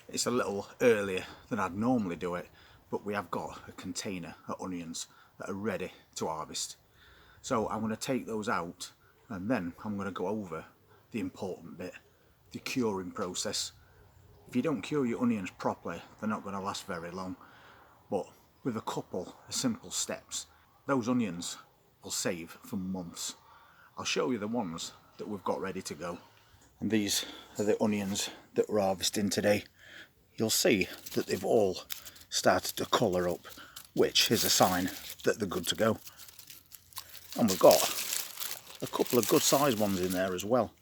It's a little earlier than I'd normally do it, but we have got a container of onions that are ready to harvest. So I'm going to take those out and then I'm going to go over the important bit, the curing process. If you don't cure your onions properly, they're not going to last very long, but with a couple of simple steps, those onions will save for months. I'll show you the ones that we've got ready to go. And these are the onions that we're harvesting today. You'll see that they've all started to colour up, which is a sign that they're good to go. And we've got a couple of good sized ones in there as well.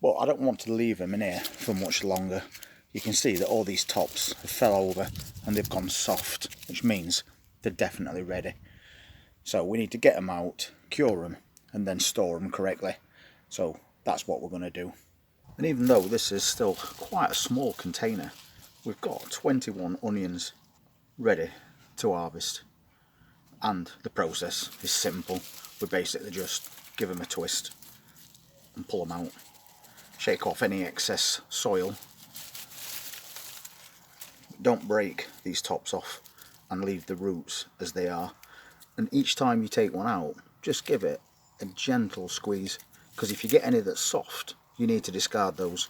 But I don't want to leave them in here for much longer. You can see that all these tops have fell over and they've gone soft, which means they're definitely ready. So we need to get them out, cure them, and then store them correctly. So that's what we're going to do. And even though this is still quite a small container, we've got 21 onions ready to harvest. And the process is simple. We basically just give them a twist and pull them out. Shake off any excess soil. Don't break these tops off and leave the roots as they are. And each time you take one out, just give it a gentle squeeze, because if you get any that's soft, you need to discard those.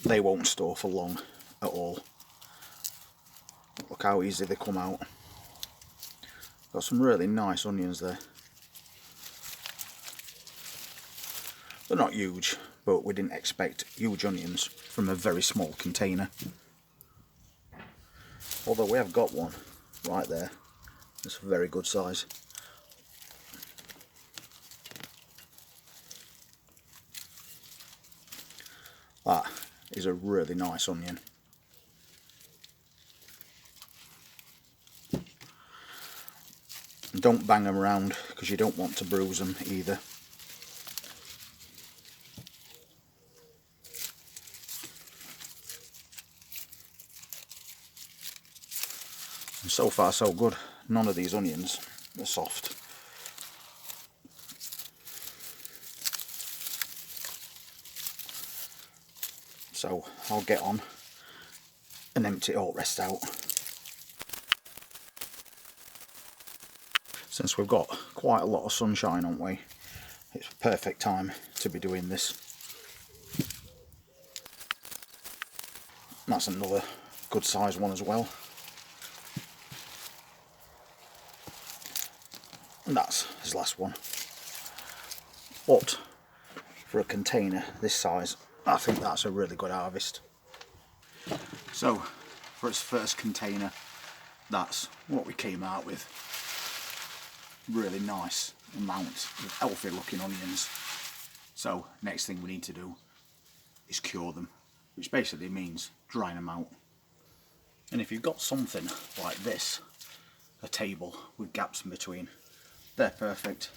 They won't store for long at all. Look how easy they come out. Got some really nice onions there. They're not huge, but we didn't expect huge onions from a very small container. Although we have got one right there. It's a very good size. That is a really nice onion. Don't bang them around because you don't want to bruise them either. And so far so good. None of these onions are soft. So I'll get on and empty all the rest out. Since we've got quite a lot of sunshine, haven't we? It's a perfect time to be doing this. That's another good sized one as well. And that's his last one. But for a container this size, I think that's a really good harvest. So for its first container, that's what we came out with. Really nice amount of healthy looking onions. So next thing we need to do is cure them, which basically means drying them out. And if you've got something like this, a table with gaps in between, they're perfect,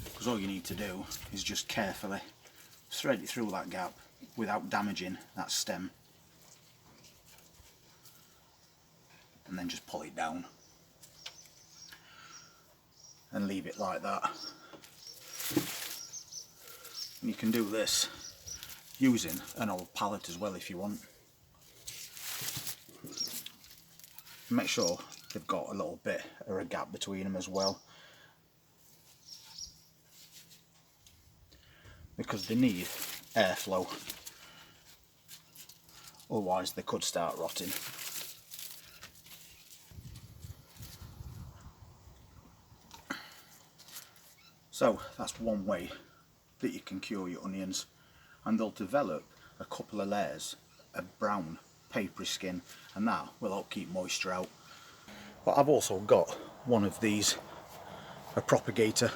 because all you need to do is just carefully thread it through that gap without damaging that stem, and then just pull it down and leave it like that. And you can do this using an old pallet as well if you want. Make sure they've got a little bit or a gap between them as well, because they need airflow, otherwise they could start rotting. So that's one way that you can cure your onions, and they'll develop a couple of layers of brown papery skin, and that will help keep moisture out. But I've also got one of these, a Propagator,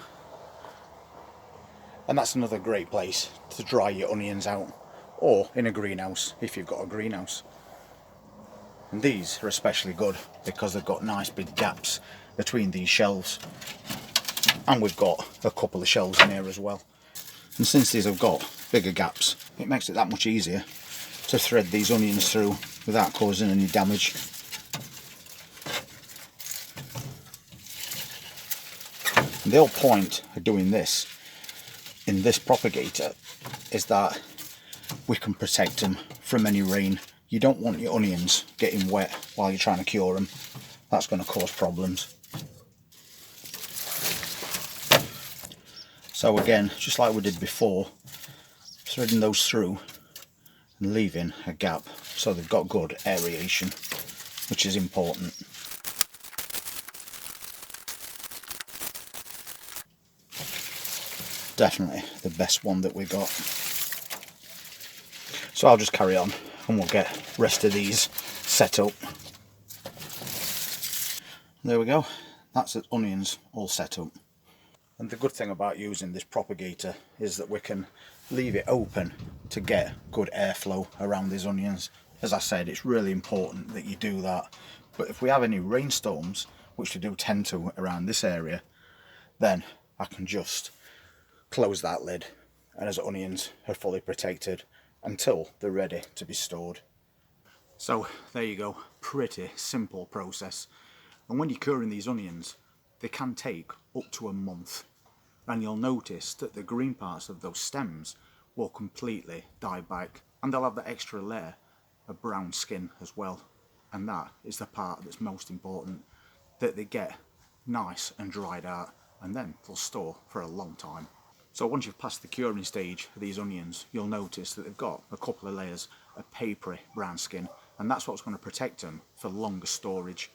and that's another great place to dry your onions out, or in a greenhouse if you've got a greenhouse. And these are especially good because they've got nice big gaps between these shelves, and we've got a couple of shelves in here as well. And since these have got bigger gaps, it makes it that much easier to thread these onions through without causing any damage. And the whole point of doing this in this Propagator is that we can protect them from any rain. You don't want your onions getting wet while you're trying to cure them. That's going to cause problems. So again, just like we did before, threading those through and leaving a gap so they've got good aeration, which is important. Definitely the best one that we got. So I'll just carry on and we'll get the rest of these set up. There we go, that's the onions all set up. And the good thing about using this propagator is that we can leave it open to get good airflow around these onions. As I said, it's really important that you do that. But if we have any rainstorms, which we do tend to around this area, then I can just close that lid and as onions are fully protected until they're ready to be stored. So there you go, pretty simple process. And when you're curing these onions, they can take up to a month. And you'll notice that the green parts of those stems will completely die back, and they'll have that extra layer of brown skin as well. And that is the part that's most important, that they get nice and dried out, and then they'll store for a long time. So once you've passed the curing stage of these onions, you'll notice that they've got a couple of layers of papery brown skin, and that's what's going to protect them for longer storage.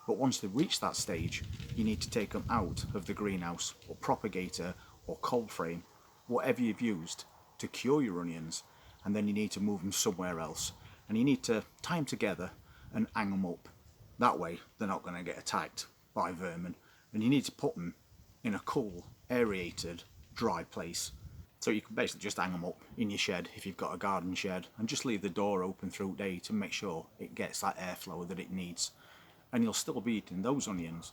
But once they've reached that stage, you need to take them out of the greenhouse or propagator or cold frame, whatever you've used to cure your onions, and then you need to move them somewhere else. And you need to tie them together and hang them up. That way they're not going to get attacked by vermin. And you need to put them in a cool, aerated, dry place. So you can basically just hang them up in your shed if you've got a garden shed, and just leave the door open through the day to make sure it gets that airflow that it needs. And you'll still be eating those onions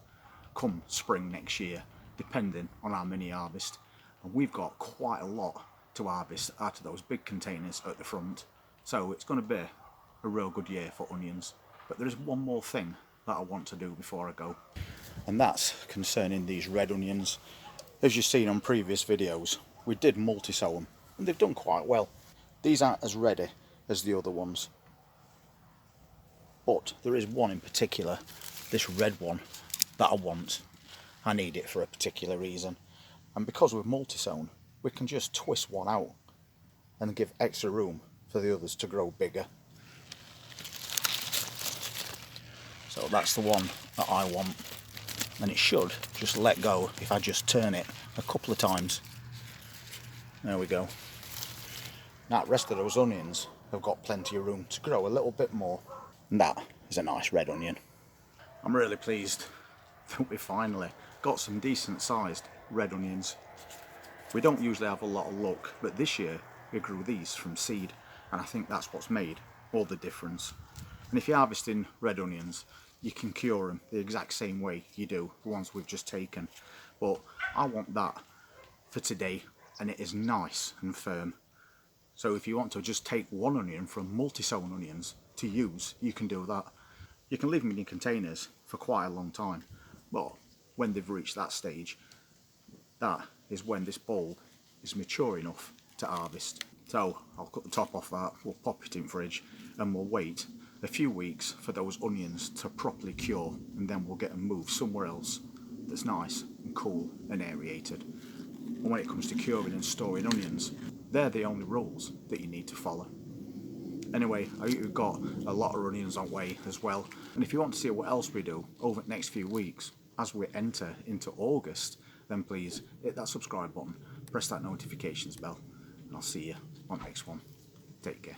come spring next year, depending on how many you harvest. And we've got quite a lot to harvest out of those big containers at the front, so it's going to be a real good year for onions. But there is one more thing that I want to do before I go, and that's concerning these red onions. As you've seen on previous videos, we did multi-sow them, and they've done quite well. These aren't as ready as the other ones, but there is one in particular, this red one, that I want. I need it for a particular reason, and because we've multi-sown, we can just twist one out and give extra room for the others to grow bigger. So that's the one that I want, and it should just let go if I just turn it a couple of times. There we go. Now the rest of those onions have got plenty of room to grow a little bit more. And that is a nice red onion. I'm really pleased that we finally got some decent sized red onions. We don't usually have a lot of luck, but this year we grew these from seed, and I think that's what's made all the difference. And if you're harvesting red onions, you can cure them the exact same way you do the ones we've just taken. But I want that for today, and it is nice and firm. So if you want to just take one onion from multi-sown onions to use, you can do that. You can leave them in your containers for quite a long time, but when they've reached that stage, that is when this bulb is mature enough to harvest. So I'll cut the top off that, we'll pop it in fridge, and we'll wait a few weeks for those onions to properly cure, and then we'll get them moved somewhere else that's nice and cool and aerated. And when it comes to curing and storing onions, they're the only rules that you need to follow. Anyway, I think we've got a lot of onions on way as well, and if you want to see what else we do over the next few weeks as we enter into August, then please hit that subscribe button, press that notifications bell, and I'll see you on the next one. Take care.